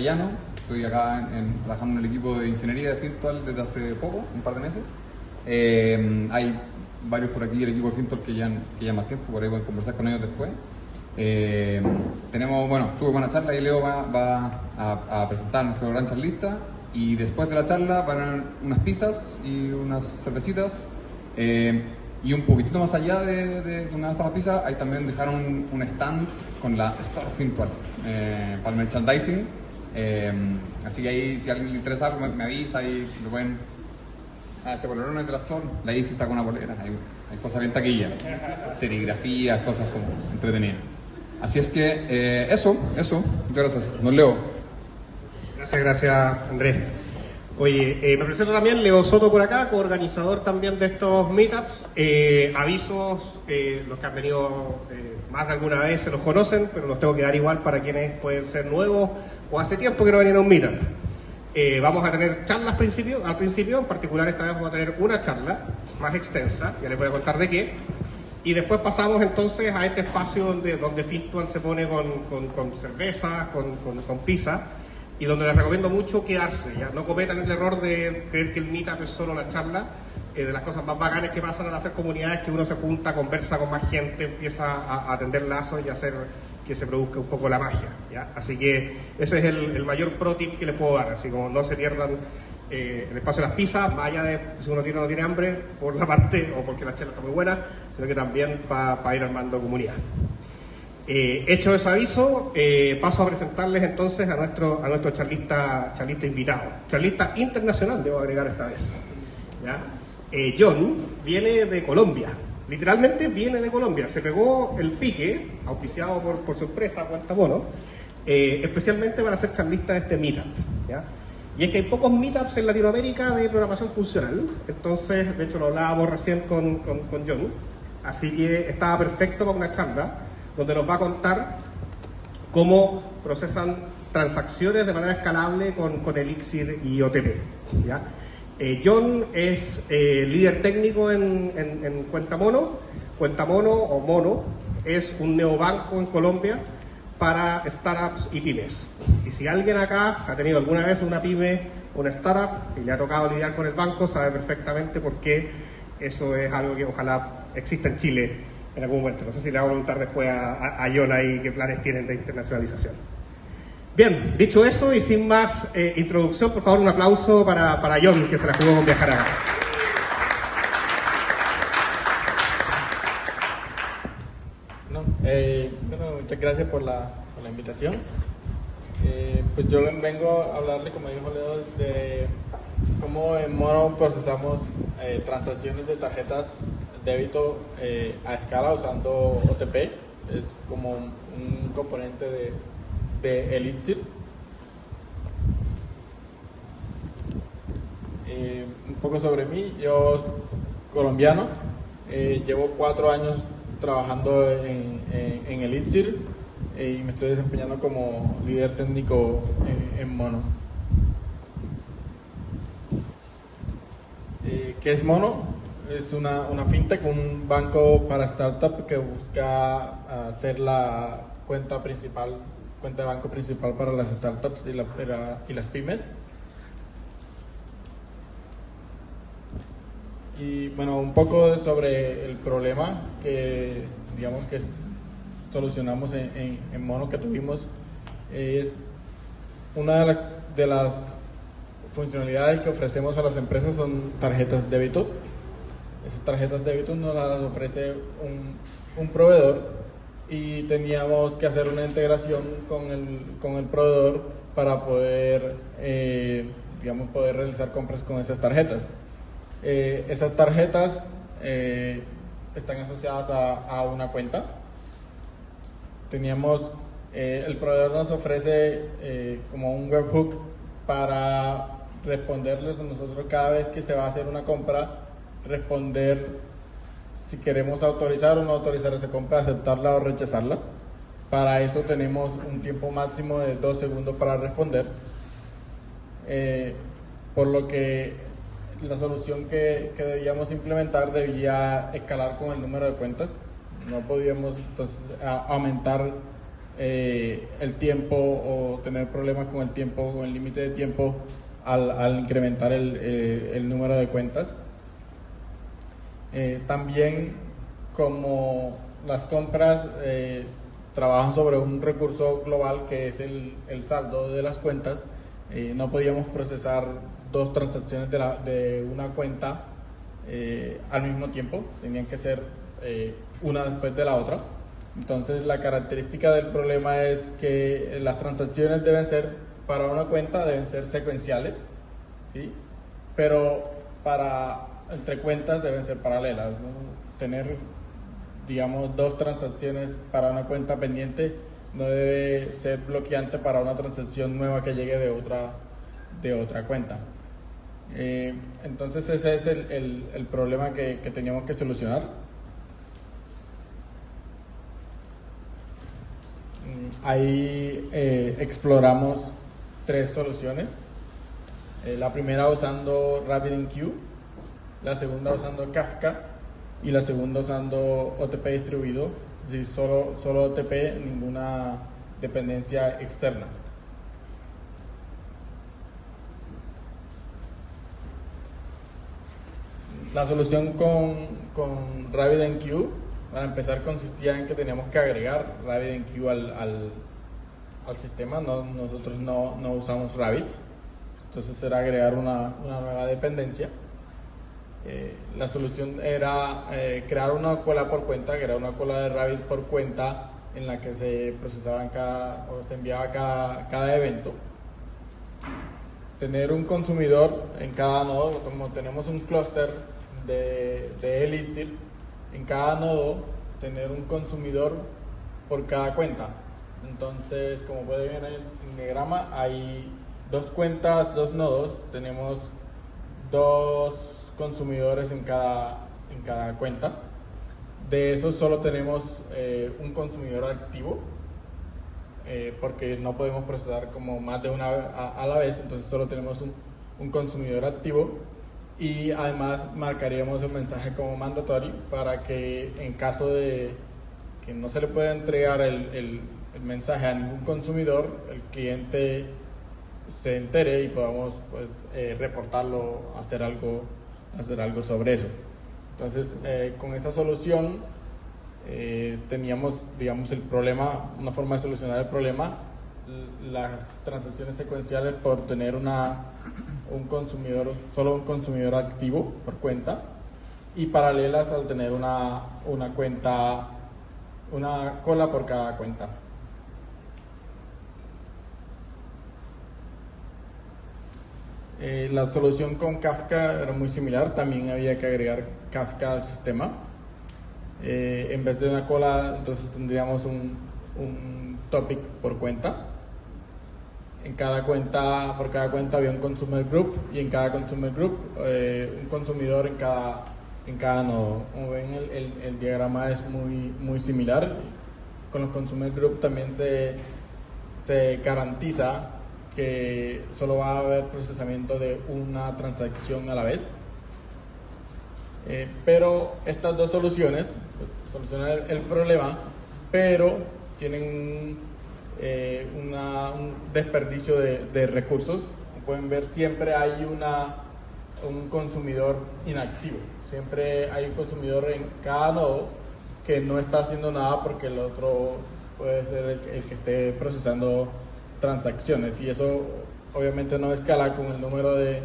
Llano, estoy acá trabajando en el equipo de ingeniería de Fintual desde hace poco, un par de meses. Hay varios por aquí del equipo de Fintual que ya más tiempo, por ahí pueden conversar con ellos después. Tenemos, súper buena charla y Leo va a presentar nuestro gran charlista, y después de la charla van a haber unas pizzas y unas cervecitas. Y un poquitito más allá de donde están las pizzas, ahí también dejaron un stand con la Store Fintual para el merchandising. Así que ahí, si a alguien le interesa algo, me avisa y lo pueden. Este polerón es de la Store, la Easy está con una polera, hay cosas bien taquillas, serigrafías, cosas como entretenidas. Así es que eso, muchas gracias. Nos Leo. Gracias Andrés. Oye, me presento también, Leo Soto por acá, coorganizador también de estos meetups. Avisos, los que han venido más de alguna vez se los conocen, pero los tengo que dar igual para quienes pueden ser nuevos o hace tiempo que no venían a un meetup. Vamos a tener charlas al principio, en particular esta vez vamos a tener una charla más extensa, ya les voy a contar de qué. Y después pasamos entonces a este espacio donde Fintual se pone con cervezas, con pizza, y donde les recomiendo mucho quedarse, ¿ya? No cometan el error de creer que el meetup es solo la charla. De las cosas más bacanas que pasan al hacer comunidades es que uno se junta, conversa con más gente, empieza a tender lazos y a hacer que se produzca un poco la magia, ¿ya? Así que ese es el mayor pro tip que les puedo dar, así como no se pierdan el espacio de las pizzas, más allá de si uno tiene o no tiene hambre, por la parte, o porque la charla está muy buena, sino que también para ir armando comunidad. Hecho ese aviso, paso a presentarles entonces a nuestro charlista invitado, charlista internacional, debo agregar esta vez, ¿ya? John viene de Colombia, literalmente viene de Colombia, se pegó el pique, auspiciado por su empresa, Cuenta Mono, especialmente para ser charlista de este meetup, ¿ya? Y es que hay pocos meetups en Latinoamérica de programación funcional, entonces, de hecho lo hablábamos recién con John, así que estaba perfecto para una charla donde nos va a contar cómo procesan transacciones de manera escalable con Elixir y OTP, ¿ya? John es líder técnico en Cuenta Mono. Cuenta Mono o Mono es un neobanco en Colombia para startups y pymes. Y si alguien acá ha tenido alguna vez una pyme, una startup, y le ha tocado lidiar con el banco, sabe perfectamente por qué eso es algo que ojalá exista en Chile en algún momento. No sé si le vamos a preguntar después a John ahí qué planes tienen de internacionalización. Bien, dicho eso y sin más introducción, por favor un aplauso para John, que se la jugó con viajar acá. Muchas gracias por la invitación. Pues yo vengo a hablarle, como dijo Leo, de cómo en Mono procesamos transacciones de tarjetas débito a escala usando OTP. Es como un componente de Elixir. Un poco sobre mí, yo colombiano, llevo 4 años trabajando en Elixir y me estoy desempeñando como líder técnico en Mono. ¿Qué es Mono? Es una fintech, un banco para startup que busca hacer la cuenta de banco principal para las startups y las pymes. Y bueno, un poco sobre el problema que solucionamos en Mono que tuvimos. Es una de las funcionalidades que ofrecemos a las empresas son tarjetas débito. Esas tarjetas débito nos las ofrece un proveedor, y teníamos que hacer una integración con el proveedor para poder realizar compras con esas tarjetas. Esas tarjetas están asociadas a una cuenta. El proveedor nos ofrece como un webhook para responderles a nosotros cada vez que se va a hacer una compra, responder si queremos autorizar o no autorizar esa compra, aceptarla o rechazarla. Para eso tenemos un tiempo máximo de 2 segundos para responder, por lo que la solución que debíamos implementar debía escalar con el número de cuentas. No podíamos entonces aumentar el tiempo o tener problemas con el tiempo, con el límite de tiempo al incrementar el número de cuentas. También, como las compras trabajan sobre un recurso global que es el saldo de las cuentas, no podíamos procesar dos transacciones de una cuenta al mismo tiempo, tenían que ser una después de la otra. Entonces, la característica del problema es que las transacciones deben ser, para una cuenta, deben ser secuenciales, ¿sí? Pero entre cuentas deben ser paralelas, ¿no? Tener, digamos, dos transacciones para una cuenta pendiente no debe ser bloqueante para una transacción nueva que llegue de otra cuenta. Entonces, ese es el problema que teníamos que solucionar. Ahí exploramos tres soluciones. La primera usando RabbitMQ, la segunda usando Kafka y la segunda usando OTP distribuido, es decir, solo OTP, ninguna dependencia externa. La solución con RabbitMQ, para empezar, consistía en que teníamos que agregar RabbitMQ al sistema. Nosotros no usamos Rabbit, entonces era agregar una nueva dependencia. La solución era crear una cola por cuenta, crear una cola de Rabbit por cuenta en la que se procesaba se enviaba cada evento. Tener un consumidor en cada nodo, como tenemos un clúster de Elixir, en cada nodo tener un consumidor por cada cuenta. Entonces, como pueden ver en el diagrama, hay dos cuentas, dos nodos, tenemos dos consumidores en cada cuenta. De esos solo tenemos un consumidor activo, porque no podemos procesar como más de una a la vez, entonces solo tenemos un consumidor activo. Y además marcaríamos el mensaje como mandatory para que, en caso de que no se le pueda entregar el mensaje a ningún consumidor, el cliente se entere y podamos, pues, reportarlo, hacer algo sobre eso. Entonces, con esa solución teníamos, digamos, el problema, una forma de solucionar el problema, las transacciones secuenciales por tener solo un consumidor activo por cuenta, y paralelas al tener una cola por cada cuenta. La solución con Kafka era muy similar, también había que agregar Kafka al sistema. En vez de una cola, entonces tendríamos un topic por cuenta. Por cada cuenta había un consumer group, y en cada consumer group un consumidor en cada nodo. Como ven, el diagrama es muy similar. Con los consumer group también se garantiza que solo va a haber procesamiento de una transacción a la vez. Pero estas dos soluciones solucionan el problema, pero tienen un desperdicio de recursos. Como pueden ver, siempre hay un consumidor inactivo, siempre hay un consumidor en cada nodo que no está haciendo nada porque el otro puede ser el que esté procesando transacciones, y eso obviamente no escala con el número de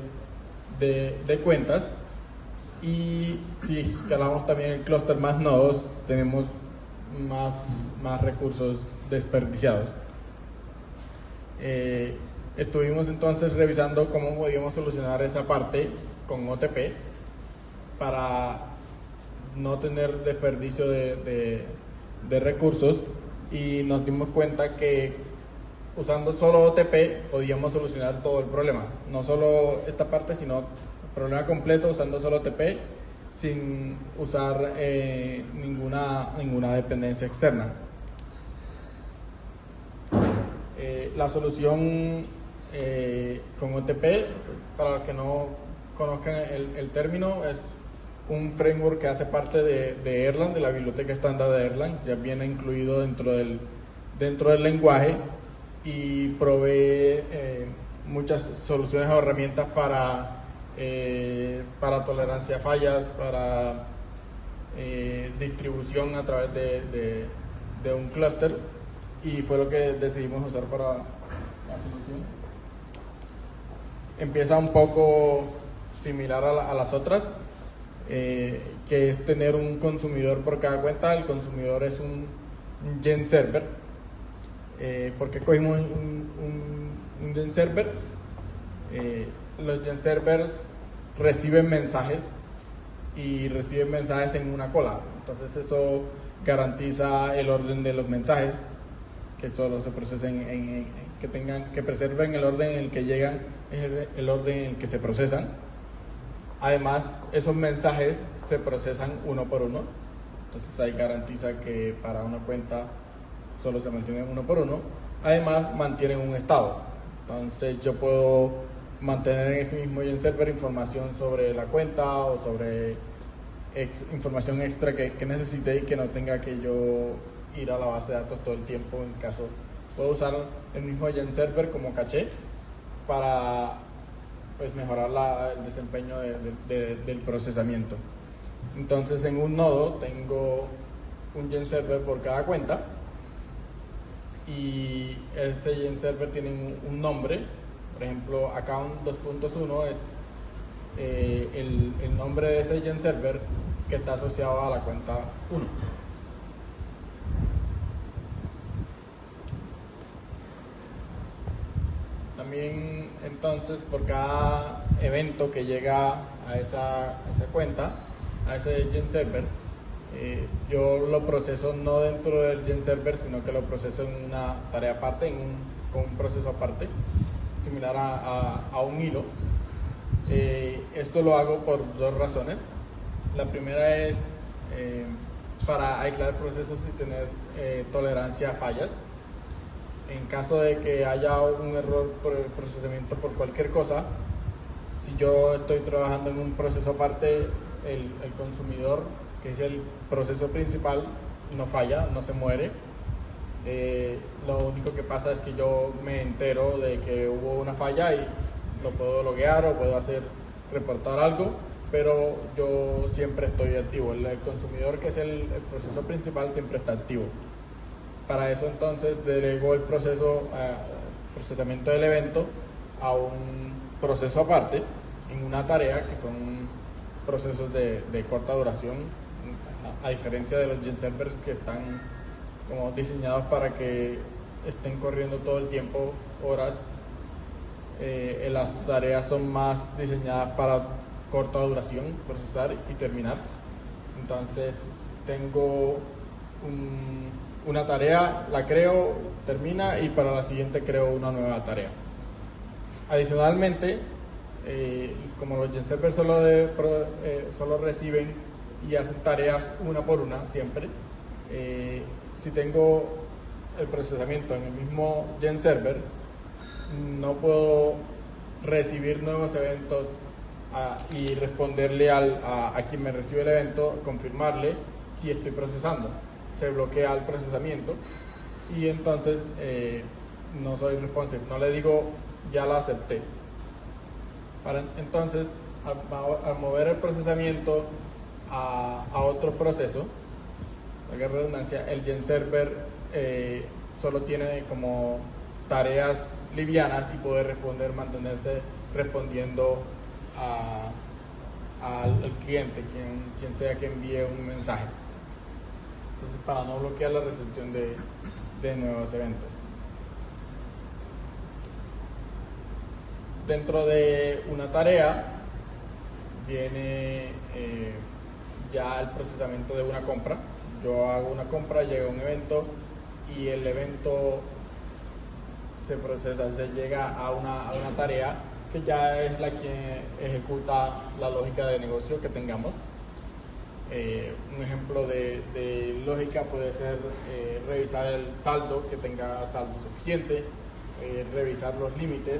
cuentas. Y si escalamos también el clúster más nodos, tenemos más recursos desperdiciados. Estuvimos entonces revisando cómo podíamos solucionar esa parte con OTP para no tener desperdicio de recursos, y nos dimos cuenta que usando solo OTP podíamos solucionar todo el problema, no solo esta parte, sino el problema completo usando solo OTP sin usar ninguna dependencia externa. La solución con OTP, para los que no conozcan el término, es un framework que hace parte de Erlang, de la biblioteca estándar de Erlang. Ya viene incluido dentro del dentro del lenguaje y provee muchas soluciones o herramientas para tolerancia a fallas, para distribución a través de un clúster, y fue lo que decidimos usar para la solución. Empieza un poco similar a las otras, que es tener un consumidor por cada cuenta. El consumidor es un Gen Server. ¿Por qué cogimos un Gen Server? Los Gen Servers reciben mensajes y reciben mensajes en una cola, entonces eso garantiza el orden de los mensajes, que solo se procesen que preserven el orden en el que llegan, el orden en el que se procesan. Además, esos mensajes se procesan uno por uno, entonces ahí garantiza que para una cuenta solo se mantienen uno por uno. Además, mantienen un estado, entonces yo puedo mantener en ese mismo Gen Server información sobre la cuenta o sobre información extra que necesite y que no tenga que yo ir a la base de datos todo el tiempo. En caso, puedo usar el mismo Gen Server como caché para pues mejorar el desempeño del procesamiento. Entonces, en un nodo tengo un Gen Server por cada cuenta, y ese Gen Server tiene un nombre. Por ejemplo, account 2.1 es el nombre de ese Gen Server que está asociado a la cuenta 1. También, entonces, por cada evento que llega a esa cuenta, a ese Gen Server, yo lo proceso no dentro del Gen Server, sino que lo proceso en una tarea aparte, con un proceso aparte, similar a un hilo. Esto lo hago por dos razones. La primera es para aislar procesos y tener tolerancia a fallas. En caso de que haya un error por el procesamiento por cualquier cosa, si yo estoy trabajando en un proceso aparte, el consumidor, que es el proceso principal, no falla, no se muere. Lo único que pasa es que yo me entero de que hubo una falla y lo puedo loguear o puedo reportar algo, pero yo siempre estoy activo. El consumidor, que es el proceso principal, siempre está activo. Para eso, entonces, delego el procesamiento del evento a un proceso aparte en una tarea, que son procesos de corta duración, a diferencia de los Gen Servers, que están como diseñados para que estén corriendo todo el tiempo, horas. Las tareas son más diseñadas para corta duración, procesar y terminar. Entonces, tengo una tarea, la creo, termina, y para la siguiente creo una nueva tarea. Adicionalmente, como los Gen Servers solo reciben y hacen tareas una por una siempre, si tengo el procesamiento en el mismo Gen Server, no puedo recibir nuevos eventos y responderle a quien me recibe el evento, confirmarle si estoy procesando. Se bloquea el procesamiento y entonces no soy responsive, no le digo ya la acepté. Entonces, al mover el procesamiento a otro proceso, valga la redundancia, el Gen Server solo tiene como tareas livianas y puede mantenerse respondiendo al cliente, quien sea que envíe un mensaje. Entonces, para no bloquear la recepción de nuevos eventos. Dentro de una tarea viene ya el procesamiento de una compra. Yo hago una compra, llega un evento y el evento se procesa, se llega a una tarea que ya es la que ejecuta la lógica de negocio que tengamos. Un ejemplo de lógica puede ser revisar el saldo, que tenga saldo suficiente, revisar los límites,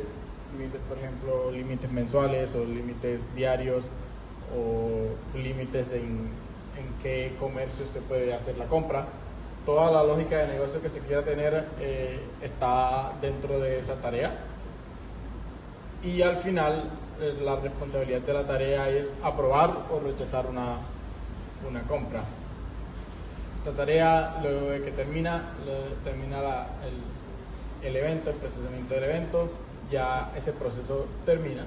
por ejemplo, límites mensuales o límites diarios, o límites en qué comercio se puede hacer la compra. toda la lógica de negocio que se quiera tener está dentro de esa tarea. Y al final, la responsabilidad de la tarea es aprobar o rechazar una compra. Esta tarea, luego de que termina el evento, el procesamiento del evento, ya ese proceso termina.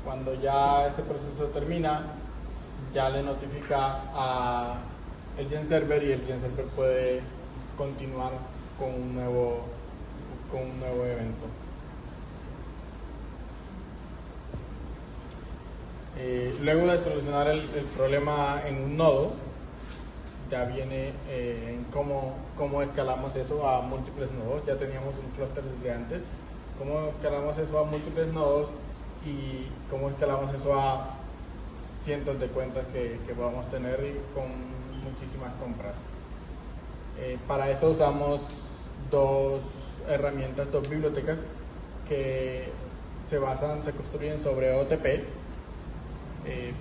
Cuando ya ese proceso termina, ya le notifica a el Gen Server y el Gen Server puede continuar con un nuevo evento. Luego de solucionar el problema en un nodo, ya viene en cómo escalamos eso a múltiples nodos. Ya teníamos un clúster desde antes. Cómo escalamos eso a múltiples nodos y cómo escalamos eso a cientos de cuentas que podamos tener con muchísimas compras. Para eso usamos dos herramientas, dos bibliotecas que se construyen sobre OTP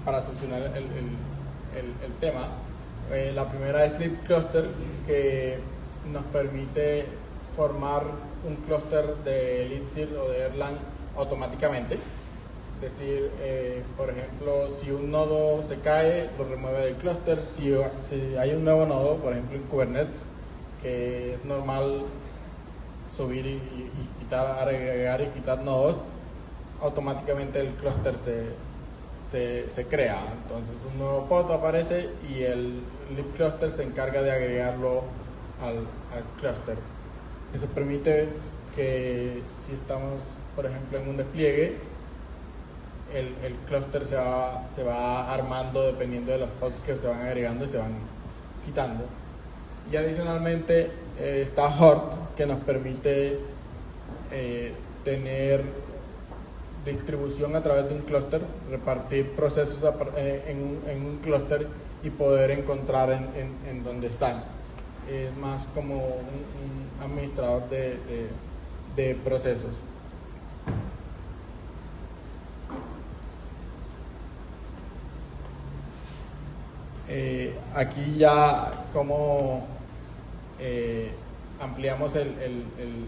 para solucionar el tema. La primera es Sleep Cluster, que nos permite formar un clúster de Elixir o de Erlang automáticamente. Es decir, por ejemplo, si un nodo se cae, lo remueve del clúster. Si hay un nuevo nodo, por ejemplo en Kubernetes, que es normal subir y quitar, agregar y quitar nodos, automáticamente el clúster se crea. Entonces un nuevo pod aparece y el lib cluster se encarga de agregarlo al clúster. Eso permite que si estamos, por ejemplo, en un despliegue, el clúster se va armando dependiendo de los pods que se van agregando y se van quitando. Y adicionalmente está Hort, que nos permite tener distribución a través de un clúster, repartir procesos en un clúster y poder encontrar en dónde están. Es más como un administrador de procesos. Aquí ya como ampliamos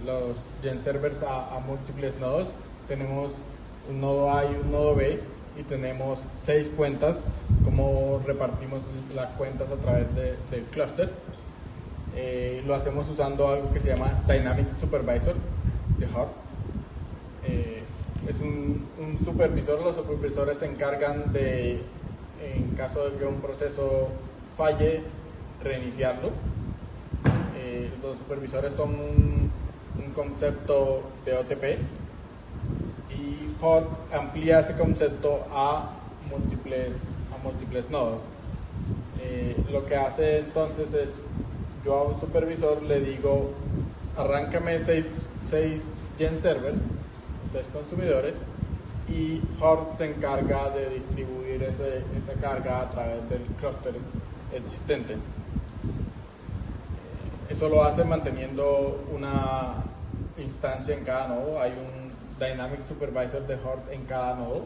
los Gen Servers a múltiples nodos. Tenemos un nodo A y un nodo B y tenemos 6 cuentas. Como repartimos las cuentas a través del clúster. Lo hacemos usando algo que se llama Dynamic Supervisor de Hort. Es un supervisor. Los supervisores se encargan de, en caso de que un proceso falle, reiniciarlo. Los supervisores son un concepto de OTP y Hort amplía ese concepto a múltiples nodos. Lo que hace entonces es, yo a un supervisor le digo, arráncame 6 Gen Servers, 6 consumidores, y Hort se encarga de distribuir esa carga a través del clúster existente. Eso lo hace manteniendo una instancia en cada nodo. Hay un Dynamic Supervisor de Hort en cada nodo.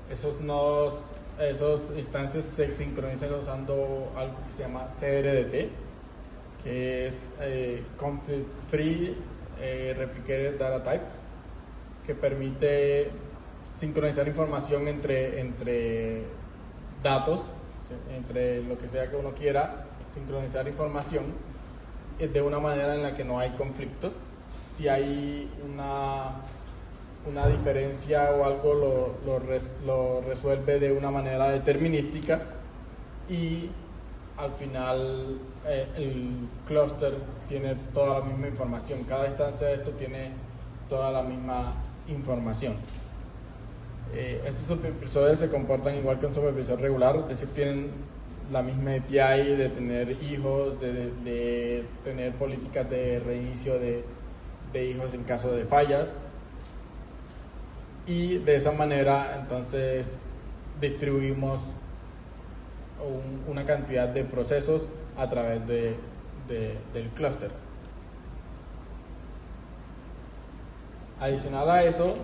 Esos nodos, esas instancias se sincronizan usando algo que se llama CRDT, que es Conflict Free Replicated Data Type, que permite sincronizar información entre datos, entre lo que sea que uno quiera, sincronizar información de una manera en la que no hay conflictos. Si hay una diferencia o algo, lo resuelve de una manera determinística y al final el clúster tiene toda la misma información. Cada instancia de esto tiene toda la misma información. Estos supervisores se comportan igual que un supervisor regular, es decir, tienen la misma API de tener hijos, de tener políticas de reinicio de hijos en caso de falla, y de esa manera entonces distribuimos una cantidad de procesos a través del clúster. Adicional a eso,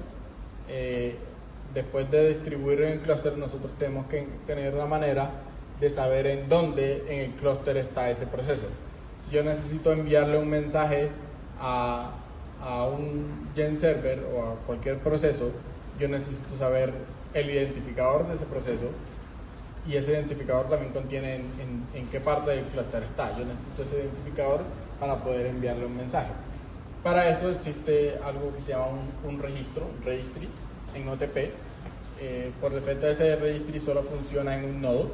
después de distribuir en el clúster, nosotros tenemos que tener una manera de saber en dónde en el clúster está ese proceso. Si yo necesito enviarle un mensaje a un gen server o a cualquier proceso, yo necesito saber el identificador de ese proceso, y ese identificador también contiene en qué parte del clúster está. Yo necesito ese identificador para poder enviarle un mensaje. Para eso existe algo que se llama un registro, un registry en OTP. Por defecto ese registry solo funciona en un nodo.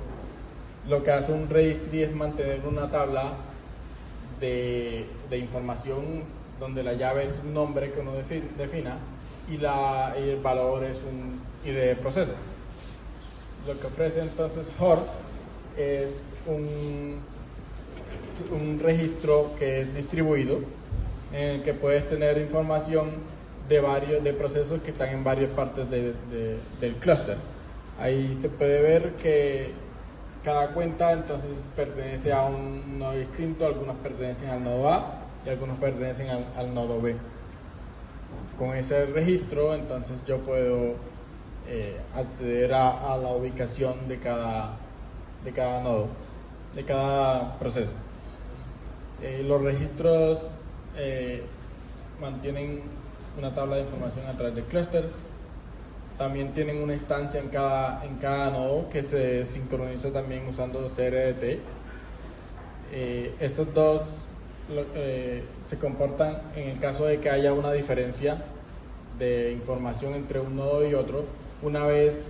Lo que hace un registry es mantener una tabla de información donde la llave es un nombre que uno defina y el valor es un ID de proceso. Lo que ofrece entonces Hort es un registro que es distribuido, en el que puedes tener información de procesos que están en varias partes del clúster. Ahí se puede ver que cada cuenta entonces pertenece a un nodo distinto, algunos pertenecen al nodo A y algunos pertenecen al nodo B. Con ese registro entonces yo puedo acceder a la ubicación de cada nodo, de cada proceso. Los registros mantienen una tabla de información a través del clúster. También tienen una instancia en cada nodo que se sincroniza también usando CRDT. Estos dos se comportan en el caso de que haya una diferencia de información entre un nodo y otro. Una vez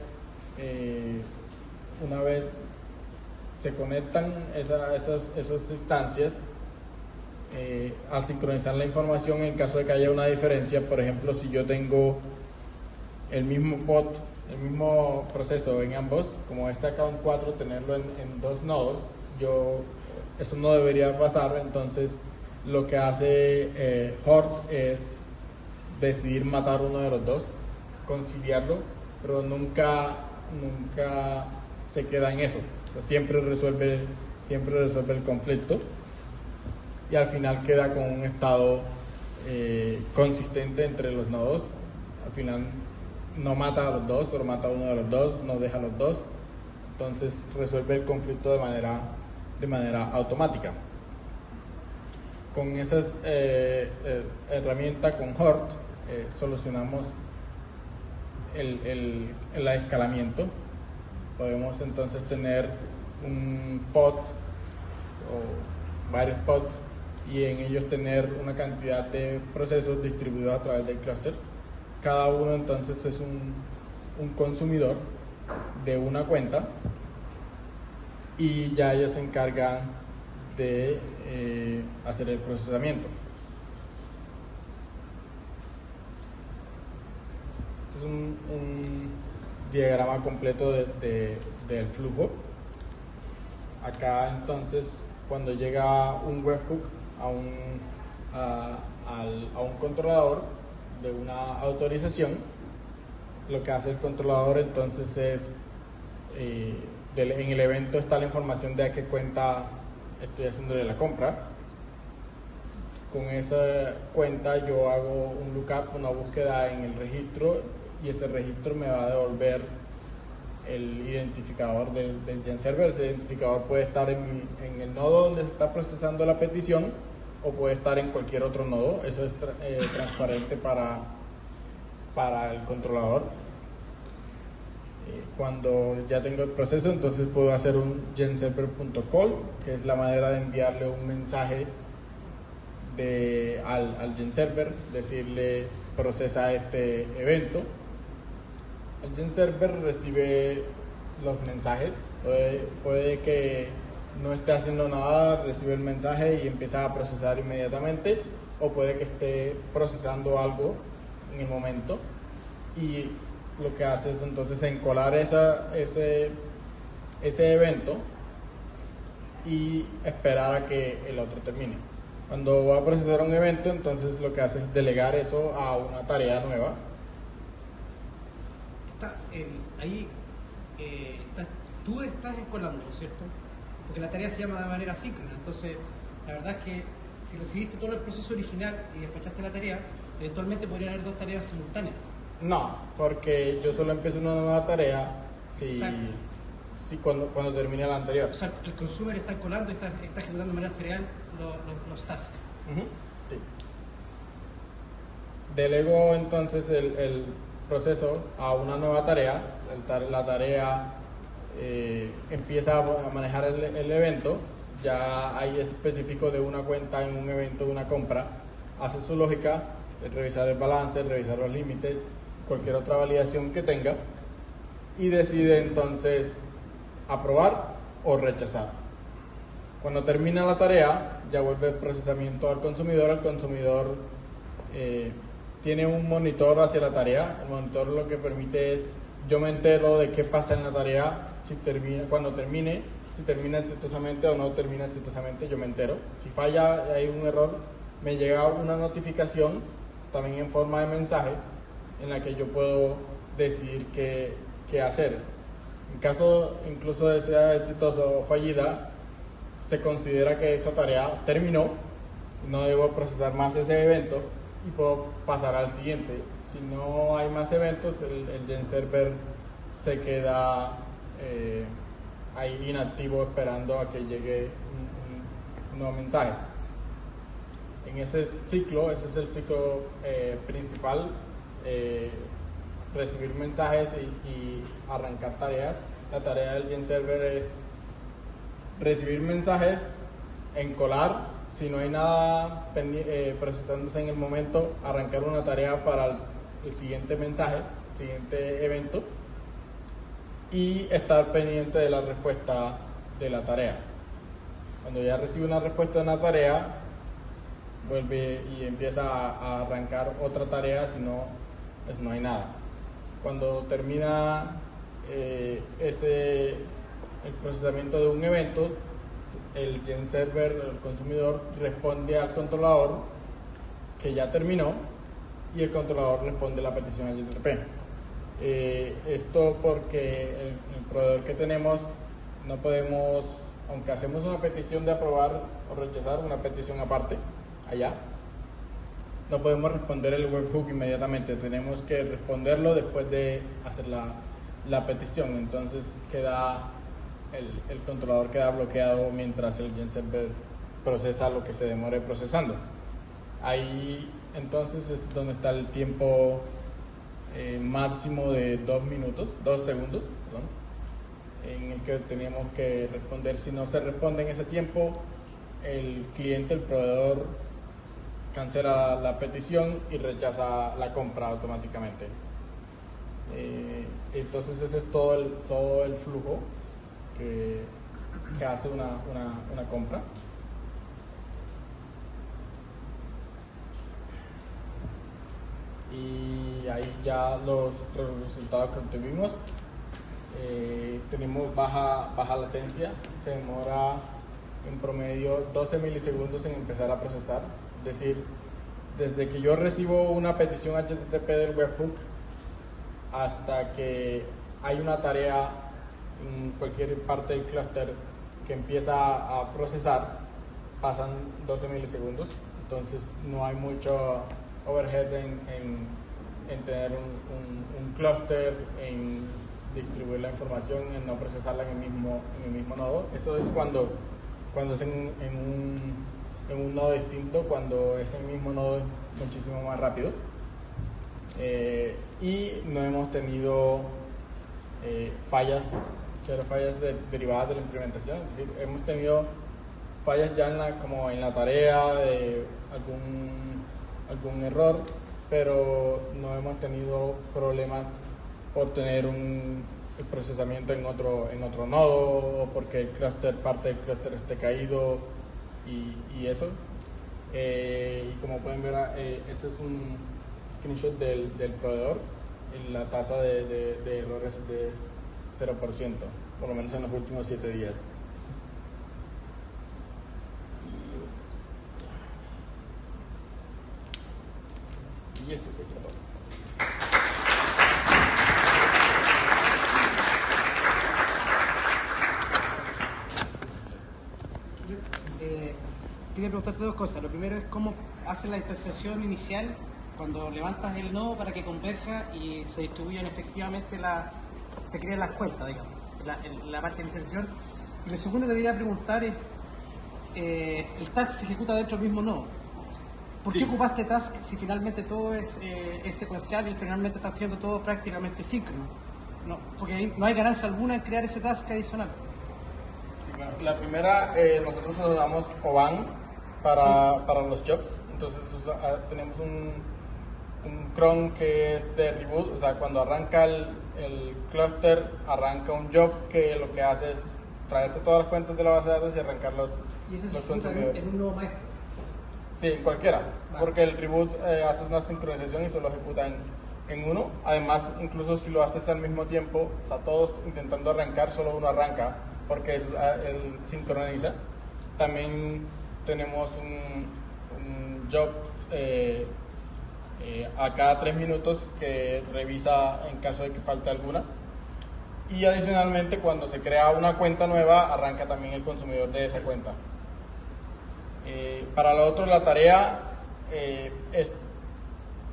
se conectan esas instancias, al sincronizar la información, en caso de que haya una diferencia, por ejemplo, si yo tengo el mismo pod, el mismo proceso en ambos, como este acá un 4, tenerlo en dos nodos, eso no debería pasar. Entonces lo que hace Hort es decidir matar uno de los dos, conciliarlo, pero nunca se queda en eso. O sea, siempre resuelve el conflicto y al final queda con un estado consistente entre los nodos. Al final no mata a los dos, pero mata a uno de los dos, no deja a los dos. Entonces resuelve el conflicto de manera automática. Con esas herramientas, con Hort, solucionamos el escalamiento. Podemos entonces tener un pod o varios pods y en ellos tener una cantidad de procesos distribuidos a través del clúster. Cada uno entonces es un consumidor de una cuenta y ya ellos se encargan de hacer el procesamiento. Este es un diagrama completo del flujo. Acá entonces, cuando llega un webhook a un controlador de una autorización, lo que hace el controlador entonces es en el evento está la información de a qué cuenta estoy haciéndole la compra. Con esa cuenta yo hago un lookup, una búsqueda en el registro, y ese registro me va a devolver el identificador del gen server. Ese identificador puede estar en el nodo donde se está procesando la petición o puede estar en cualquier otro nodo. Eso es transparente para el controlador. Cuando ya tengo el proceso, entonces puedo hacer un genserver.call, que es la manera de enviarle un mensaje al gen server, decirle procesa este evento. El gen server recibe los mensajes, puede que no esté haciendo nada, recibe el mensaje y empieza a procesar inmediatamente, o puede que esté procesando algo en el momento, y lo que hace es entonces encolar ese evento y esperar a que el otro termine. Cuando va a procesar un evento, entonces lo que hace es delegar eso a una tarea nueva. Tú estás encolando, ¿cierto? Porque la tarea se llama de manera síncrona. Entonces, la verdad es que si recibiste todo el proceso original y despachaste la tarea, eventualmente podrían haber dos tareas simultáneas. No, porque yo solo empiezo una nueva tarea Exacto. si cuando termine la anterior. O sea, el consumer está colando, está ejecutando de manera serial los tasks. Ujú, sí. Delego entonces el proceso a una nueva tarea. La tarea empieza a manejar el evento. Ya hay específico de una cuenta en un evento de una compra. Hace su lógica, revisar el balance, revisar los límites, cualquier otra validación que tenga. Y decide entonces aprobar o rechazar. Cuando termina la tarea, ya vuelve el procesamiento al consumidor. El consumidor tiene un monitor hacia la tarea. El monitor lo que permite es, yo me entero de qué pasa en la tarea, cuando termine, si termina exitosamente o no termina exitosamente, yo me entero. Si falla, hay un error, me llega una notificación, también en forma de mensaje, en la que yo puedo decidir qué hacer. En caso incluso de sea exitoso o fallida, se considera que esa tarea terminó, no debo procesar más ese evento y puedo pasar al siguiente. Si no hay más eventos, el Gen Server se queda ahí inactivo esperando a que llegue un nuevo mensaje. En ese ciclo, ese es el ciclo principal, recibir mensajes y arrancar tareas. La tarea del Gen Server es recibir mensajes, encolar, si no hay nada procesándose en el momento, arrancar una tarea para el siguiente mensaje, siguiente evento, y estar pendiente de la respuesta de la tarea. Cuando ya recibe una respuesta de una tarea, vuelve y empieza a arrancar otra tarea, si no, pues no hay nada. Cuando termina el procesamiento de un evento, el Gen Server, el consumidor, responde al controlador que ya terminó y el controlador responde la petición al GTP. Esto porque el proveedor que tenemos no podemos, aunque hacemos una petición de aprobar o rechazar, una petición aparte, allá, no podemos responder el webhook inmediatamente, tenemos que responderlo después de hacer la petición. Entonces el controlador queda bloqueado mientras el Gen Server procesa lo que se demore procesando. Ahí entonces es donde está el tiempo máximo de 2 segundos, perdón, en el que tenemos que responder. Si no se responde en ese tiempo, el cliente, el proveedor, cancela la petición y rechaza la compra automáticamente. Entonces ese es todo el flujo que hace una compra. Y ahí ya los resultados que obtuvimos. Tenemos baja latencia, se demora en promedio 12 milisegundos en empezar a procesar. Es decir, desde que yo recibo una petición HTTP del webhook hasta que hay una tarea en cualquier parte del clúster que empieza a procesar, pasan 12 milisegundos. Entonces no hay mucho overhead en tener un clúster, en distribuir la información, en no procesarla en el mismo nodo. Eso es cuando es en un nodo distinto, cuando es el mismo nodo es muchísimo más rápido. Y no hemos tenido cero fallas derivadas de la implementación. Es decir, hemos tenido fallas ya como en la tarea de algún error, pero no hemos tenido problemas por tener el procesamiento en otro nodo, o porque parte del clúster esté caído y eso. Y como pueden ver, ese es un screenshot del proveedor. La tasa de errores es de 0%, por lo menos en los últimos 7 días. Y eso sería todo. Quería preguntarte dos cosas. Lo primero es cómo hace la instanciación inicial cuando levantas el nodo para que converja y se distribuyan efectivamente, se crean las cuentas, digamos, la parte de inicialización. Y lo segundo que quería preguntar es, el task se ejecuta dentro del mismo nodo. ¿Por qué ocupaste task si finalmente todo es secuencial y finalmente está haciendo todo prácticamente síncrono? No, porque ahí no hay ganancia alguna en crear ese task adicional. Sí, bueno, la primera, nosotros usamos Oban para los jobs. Entonces tenemos un cron que es de reboot, o sea, cuando arranca el clúster, arranca un job que lo que hace es traerse todas las cuentas de la base de datos y arrancar los consumidores. ¿Es un nuevo maestro? Sí, en cualquiera, porque el reboot hace una sincronización y solo ejecuta en uno. Además, incluso si lo haces al mismo tiempo, o sea, todos intentando arrancar, solo uno arranca, porque él sincroniza. También tenemos un job a cada 3 minutos que revisa en caso de que falte alguna. Y adicionalmente, cuando se crea una cuenta nueva, arranca también el consumidor de esa cuenta. Para lo otro, la tarea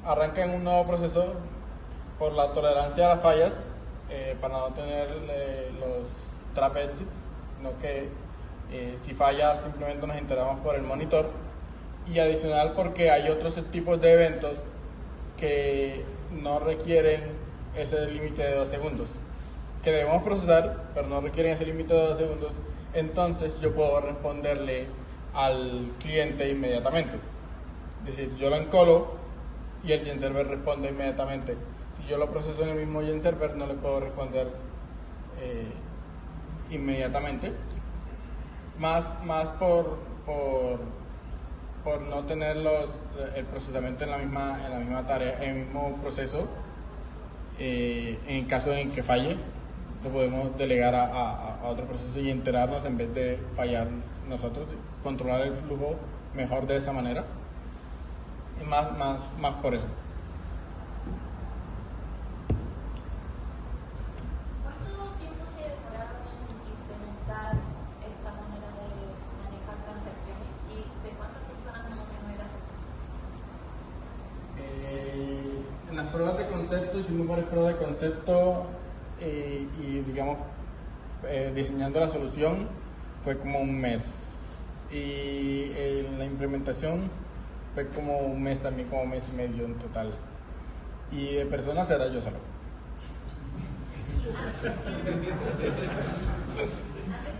arranca en un nuevo proceso por la tolerancia a las fallas, para no tener los trap exits, sino que si falla simplemente nos enteramos por el monitor. Y adicional porque hay otros tipos de eventos que no requieren ese límite de 2 segundos, que debemos procesar, pero no requieren ese límite de 2 segundos. Entonces yo puedo responderle al cliente inmediatamente. Es decir, yo lo encolo y el GenServer responde inmediatamente. Si yo lo proceso en el mismo GenServer, no le puedo responder inmediatamente. Más por no tener el procesamiento en la misma tarea, en el mismo proceso. En caso en que falle, lo podemos delegar a otro proceso y enterarnos en vez de fallar nosotros, controlar el flujo mejor de esa manera. Y más por eso. ¿Cuánto tiempo se demoraron en implementar esta manera de manejar transacciones y de cuántas personas más o menos era eso? En las pruebas de concepto hicimos varias pruebas de concepto y digamos diseñando la solución fue como un mes, y la implementación fue como un mes también, como un mes y medio en total, y de personas era yo solo. ¿Antes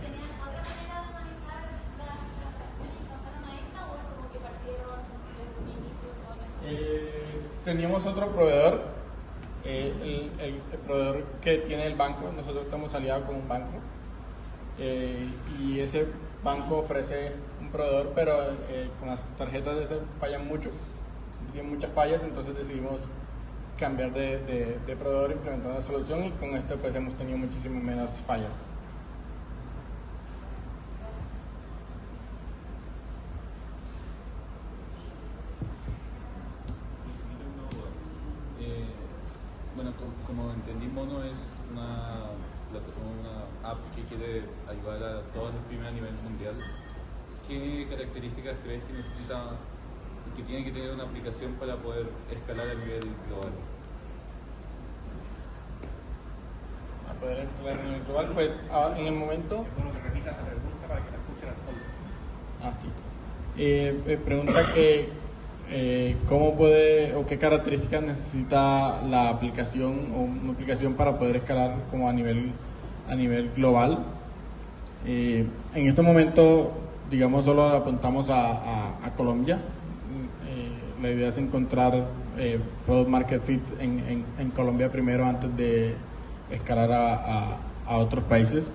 tenían otra manera de manejar las transacciones y pasaron a esta o es como que partieron desde un inicio todo? Teníamos otro proveedor, el proveedor que tiene el banco. Nosotros estamos aliados con un banco, y ese banco ofrece un proveedor, pero con las tarjetas de ese fallan mucho, tienen muchas fallas. Entonces decidimos cambiar de proveedor, implementar una solución, y con este pues hemos tenido muchísimo menos fallas. Bueno, como entendí, Mono es una app que quiere ayudar a todos los pymes a nivel mundial. ¿Qué características crees que necesita, que tiene que tener una aplicación para poder escalar a nivel global? A poder escalar a nivel global, pues en el momento... Es bueno que repitas la pregunta para que la escuchen al fondo. Sí. Pregunta que cómo puede o qué características necesita la aplicación o una aplicación para poder escalar como a nivel global. En este momento, digamos, solo apuntamos a Colombia. La idea es encontrar Product Market Fit en Colombia primero antes de escalar a otros países.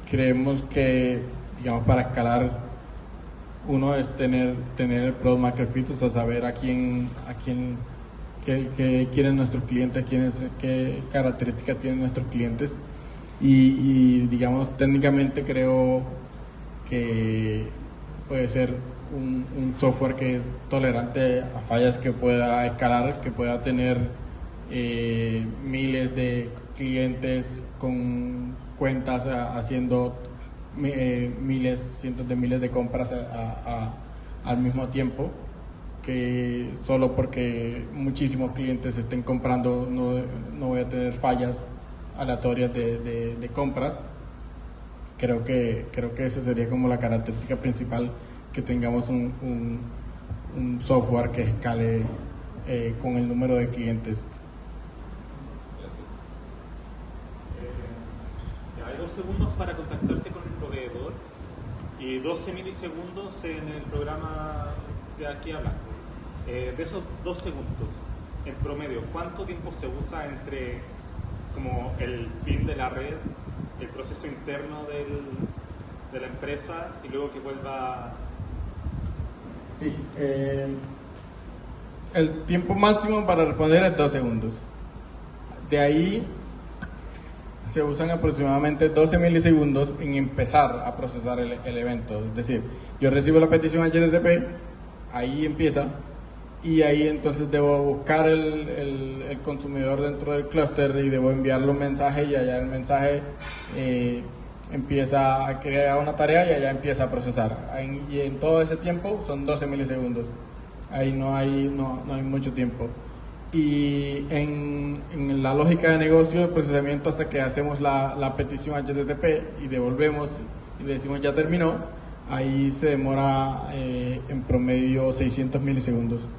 Creemos que, digamos, para escalar, uno es tener el Product Market Fit, o sea, saber qué quieren nuestros clientes, qué características tienen nuestros clientes, y digamos, técnicamente creo que puede ser un software que es tolerante a fallas, que pueda escalar, que pueda tener miles de clientes con cuentas haciendo cientos de miles de compras al mismo tiempo, que solo porque muchísimos clientes estén comprando no voy a tener fallas aleatorias de compras. Creo que esa sería como la característica principal, que tengamos un software que escale con el número de clientes. Hay 2 segundos para contactarse con el proveedor y 12 milisegundos en el programa de aquí hablando. De esos 2 segundos, en promedio, ¿cuánto tiempo se usa entre como el PIN de la red, el proceso interno de la empresa y luego que vuelva? Sí, el tiempo máximo para responder es 2 segundos. De ahí se usan aproximadamente 12 milisegundos en empezar a procesar el evento. Es decir, yo recibo la petición HTTP, ahí empieza, y ahí entonces debo buscar el consumidor dentro del clúster y debo enviarle un mensaje, y allá el mensaje empieza a crear una tarea y allá empieza a procesar. Y en todo ese tiempo son 12 milisegundos. Ahí no hay mucho tiempo. Y en la lógica de negocio, el procesamiento hasta que hacemos la petición HTTP y devolvemos y le decimos ya terminó, ahí se demora en promedio 600 milisegundos.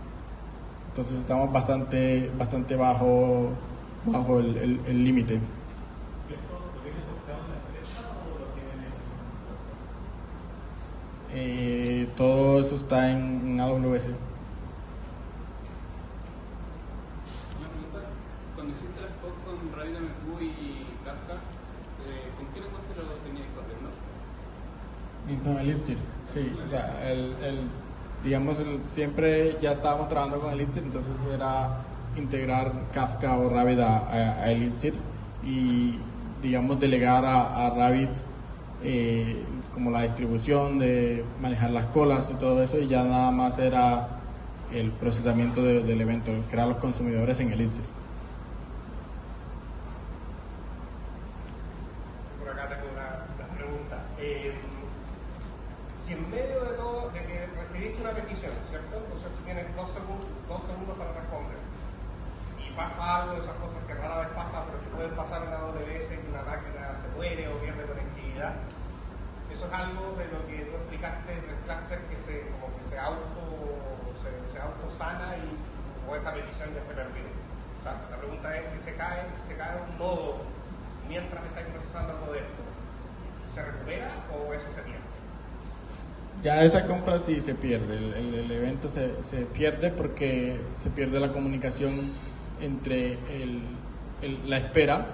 Entonces estamos bastante bajo el límite. ¿Esto lo tiene buscado en la empresa o lo tienen en...? Todo eso está en AWS. Una pregunta, cuando hiciste el post con RabbitMQ y Kafka, ¿con qué lenguaje lo tenías corriendo? Con Elixir, sí, o sea, siempre ya estábamos trabajando con Elixir, entonces era integrar Kafka o Rabbit a Elixir y, digamos, delegar a Rabbit como la distribución de manejar las colas y todo eso, y ya nada más era el procesamiento del evento, crear los consumidores en Elixir. Por acá tengo una pregunta. Si en medio de todo, de que recibiste una petición, ¿cierto? Entonces tú tienes 2 segundos para responder. Y pasa algo de esas cosas que rara vez pasa, pero que pueden pasar en AWS, que una máquina se muere o pierde conectividad. Eso es algo de lo que tú explicaste del cluster que se auto sana y o esa petición ya se perdió. La pregunta es si se cae un nodo mientras estáis procesando algo de esto, ¿se recupera o eso se pierde? Ya esa compra sí se pierde, el evento se pierde porque se pierde la comunicación entre la espera,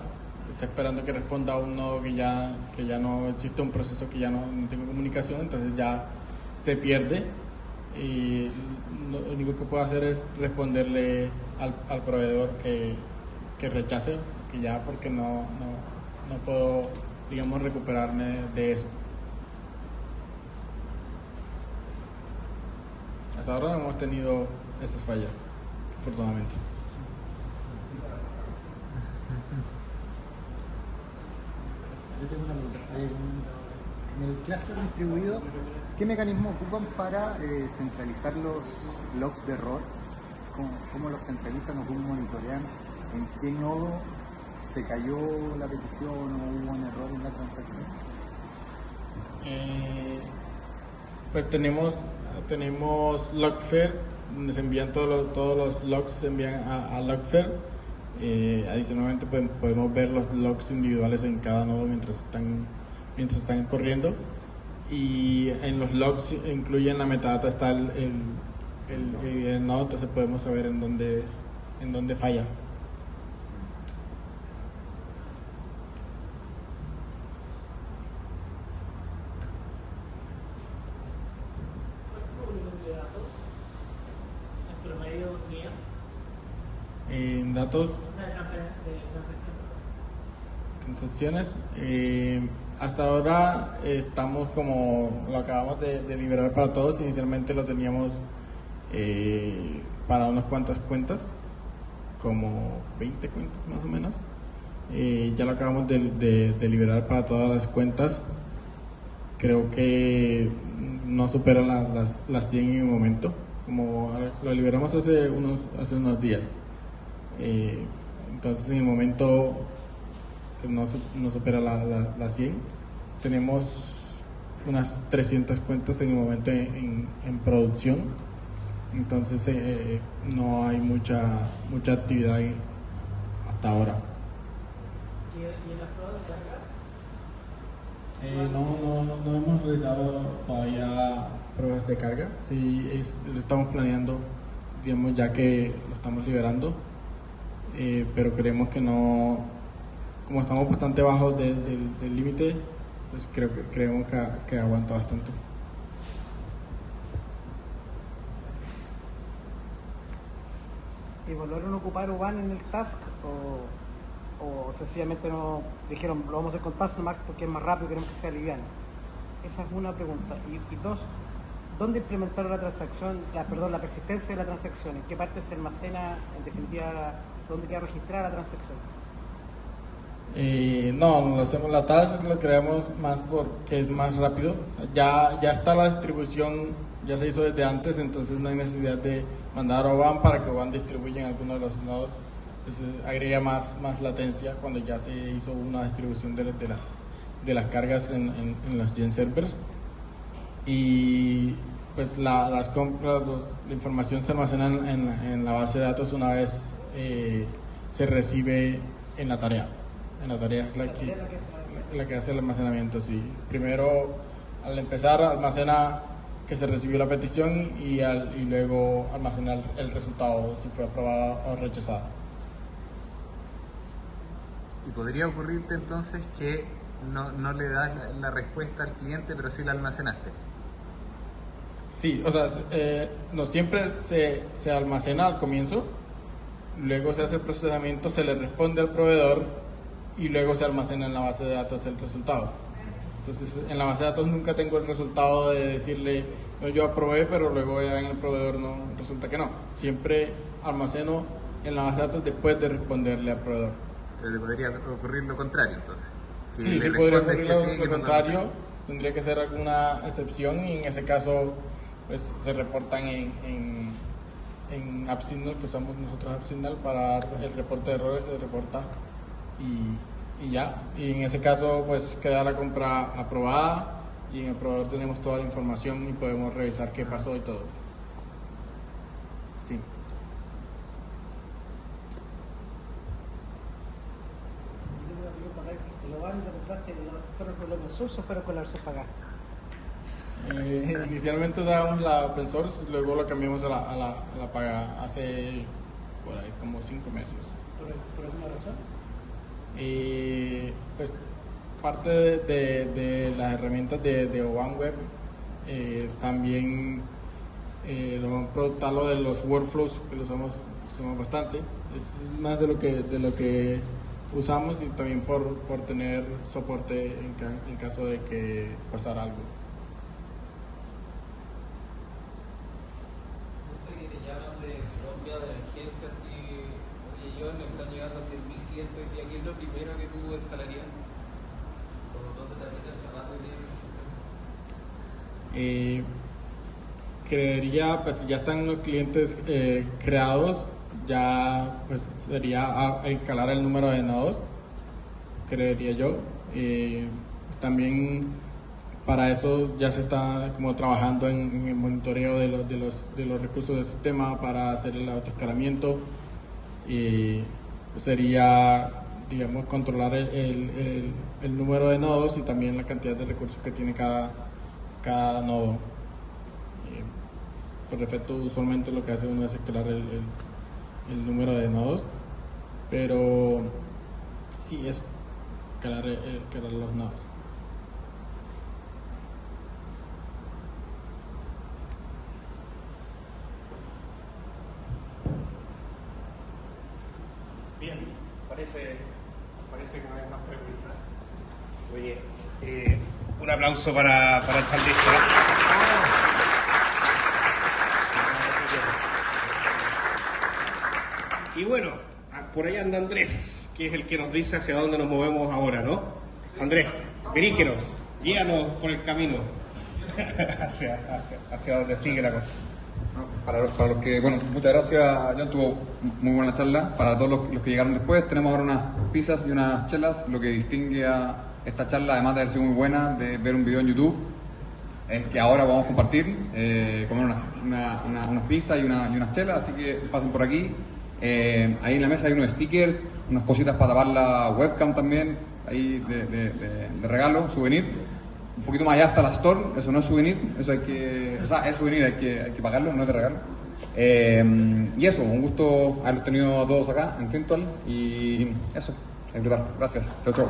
está esperando que responda a un nodo que ya no existe, un proceso que ya no tengo comunicación, entonces ya se pierde, y lo único que puedo hacer es responderle al proveedor que rechace, que ya, porque no puedo, digamos, recuperarme de eso. Hasta ahora no hemos tenido esas fallas, afortunadamente. Yo tengo una pregunta. En el clúster distribuido, ¿qué mecanismo ocupan para centralizar los logs de error? ¿Cómo los centralizan o cómo monitorean? ¿En qué nodo se cayó la petición o hubo un error en la transacción? Pues tenemos Logfare, donde se envían todos los logs, se envían a Logfare. Adicionalmente podemos ver los logs individuales en cada nodo mientras están corriendo, y en los logs incluyen la metadata, está el nodo, entonces podemos saber en dónde falla. En datos, transacciones, hasta ahora estamos como lo acabamos de liberar para todos. Inicialmente lo teníamos para unas cuantas cuentas, como 20 cuentas más o menos. Ya lo acabamos de liberar para todas las cuentas. Creo que no supera las 100 en un momento. Como lo liberamos hace unos días. Entonces, en el momento que no supera la 100, tenemos unas 300 cuentas en el momento en producción. Entonces, no hay mucha actividad hasta ahora. ¿Y en las pruebas de carga? No hemos realizado todavía pruebas de carga. Sí, lo estamos planeando, digamos, ya que lo estamos liberando, pero creemos que no, como estamos bastante bajos del límite, pues creemos que aguanta bastante. ¿Evaluaron ocupar UBAN en el task o sencillamente no dijeron lo vamos a hacer con task nomás porque es más rápido y queremos que sea liviano? Esa es una pregunta. Y dos, ¿dónde implementaron la transacción, la persistencia de la transacción? ¿En qué parte se almacena, en definitiva, dónde queda registrada la transacción? No, lo hacemos la task, lo creamos más porque es más rápido. Ya está la distribución, ya se hizo desde antes, entonces no hay necesidad de mandar a OBAN para que OBAN distribuya en alguno de los nodos. Entonces agrega más latencia cuando ya se hizo una distribución de las cargas en los Gen servers. Y pues las compras, la información se almacena en la base de datos una vez se recibe en la tarea. En la tarea es la que hace el almacenamiento. Sí. Primero, al empezar, almacena que se recibió la petición y luego almacena el resultado, si fue aprobada o rechazada. ¿Y podría ocurrirte entonces que no le das la respuesta al cliente, pero sí la almacenaste? Sí, o sea, no siempre se almacena al comienzo, luego se hace el procesamiento, se le responde al proveedor y luego se almacena en la base de datos el resultado. Entonces, en la base de datos nunca tengo el resultado de decirle, no, yo aprobé, pero luego ya en el proveedor no, resulta que no. Siempre almaceno en la base de datos después de responderle al proveedor. Pero le podría ocurrir lo contrario, entonces. Sí, podría ocurrir lo contrario. Tendría que ser alguna excepción y en ese caso pues se reportan en AppSignal, que usamos nosotros AppSignal para dar el reporte de errores, se reporta y ya. Y en ese caso pues queda la compra aprobada y en el proveedor tenemos toda la información y podemos revisar qué pasó y todo. Sí. ¿Fueron con la open source o fueron con la versión pagada? Inicialmente usábamos la open source, luego la cambiamos a la paga hace por ahí como 5 meses. ¿Por alguna razón? Pues parte de las herramientas de OBAN Web, también lo de los workflows, que lo usamos bastante, es más de lo que usamos y también por tener soporte en caso de que pasara algo. Que te llaman de Colombia, de emergencias y oye, yo le están llegando a 100.000 clientes hoy día, ¿qué es lo primero que tú escalarías? ¿Dónde te metes hace rato y Creería, pues ya están los clientes creados, ya pues sería escalar el número de nodos, creería yo. También para eso ya se está como trabajando en el monitoreo de los recursos del sistema para hacer el autoescalamiento. Sería, digamos, controlar el número de nodos y también la cantidad de recursos que tiene cada nodo. Por defecto, usualmente lo que hace uno es escalar el número de nodos, pero sí es escalar los nodos. Bien, parece que no hay más preguntas. Oye, un aplauso para Charlista. Y bueno, por ahí anda Andrés, que es el que nos dice hacia dónde nos movemos ahora, ¿no? Andrés, dirígenos, guíanos por el camino hacia donde sigue la cosa. Para los que, bueno, muchas gracias, John, tuvo muy buena charla. Para todos los que llegaron después, tenemos ahora unas pizzas y unas chelas. Lo que distingue a esta charla, además de haber sido muy buena, de ver un video en YouTube, es que ahora vamos a compartir, comer unas pizzas y unas chelas, así que pasen por aquí. Ahí en la mesa hay unos stickers, unas cositas para tapar la webcam también, ahí de regalo, souvenir. Un poquito más allá está la store, eso no es souvenir, eso hay que, o sea, es souvenir, hay que pagarlo, no es de regalo. Y eso, un gusto haberlos tenido a todos acá en Fintual y eso, a disfrutar. Gracias, chau chau.